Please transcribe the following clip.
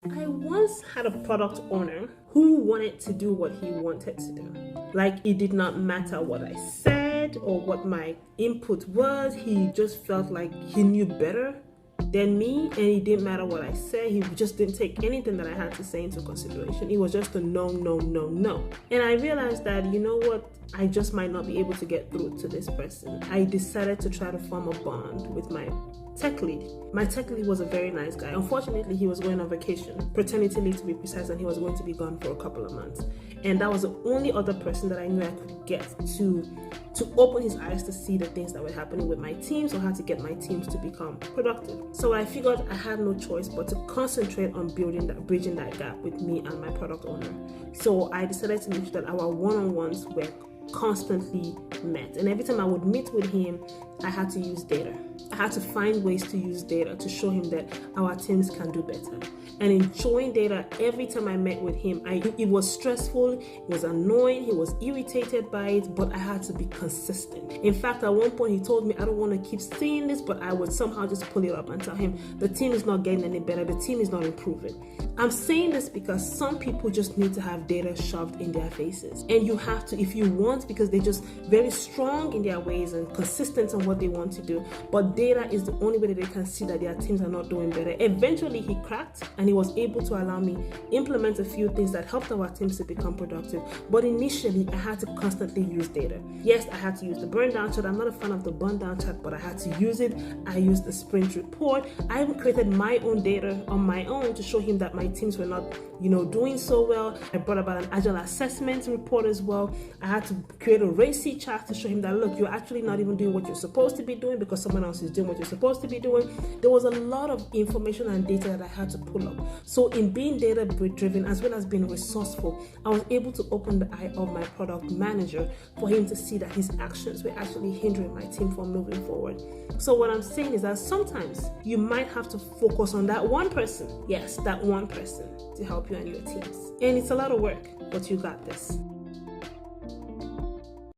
I once had a product owner who wanted to do what he wanted to do. Like, it did not matter what I said or what my input was. He just felt like he knew better than me, and it didn't matter what I said. He just didn't take anything that I had to say into consideration. It was just a no, no, no, no. And I realized that, you know what, I just might not be able to get through to this person. I decided to try to form a bond with my tech lead. My tech lead was a very nice guy. Unfortunately, he was going on vacation, paternity leave to be precise, and he was going to be gone for a couple of months. And that was the only other person that I knew I could get to open his eyes to see the things that were happening with my teams, or how to get my teams to become productive. So I figured I had no choice but to concentrate on bridging that gap with me and my product owner. So I decided to make sure that our one-on-ones were constantly met. And every time I would meet with him, I had to use data. I had to find ways to use data to show him that our teams can do better. And enjoying data, every time I met with him, it was stressful, it was annoying, he was irritated by it, but I had to be consistent. In fact, at one point he told me, I don't want to keep seeing this, but I would somehow just pull it up and tell him, the team is not getting any better, the team is not improving. I'm saying this because some people just need to have data shoved in their faces. And you have to, if you want, because they're just very strong in their ways and consistent on what they want to do. But data is the only way that they can see that their teams are not doing better. Eventually he cracked, and he was able to allow me implement a few things that helped our teams to become productive. But initially I had to constantly use data. Yes, I had to use the burn down chart. I'm not a fan of the burn down chart, but I had to use it. I used the sprint report. I even created my own data on my own to show him that my teams were not, doing so well. I brought about an agile assessment report as well. I had to create a RACI chart to show him that, look, you're actually not even doing what you're supposed to be doing because someone else is doing what you're supposed to be doing. There was a lot of information and data that I had to pull up. So in being data driven as well as being resourceful, I was able to open the eye of my product manager for him to see that his actions were actually hindering my team from moving forward. So what I'm saying is that sometimes you might have to focus on that one person. Yes, that one person to help you and your teams. And it's a lot of work, but you got this.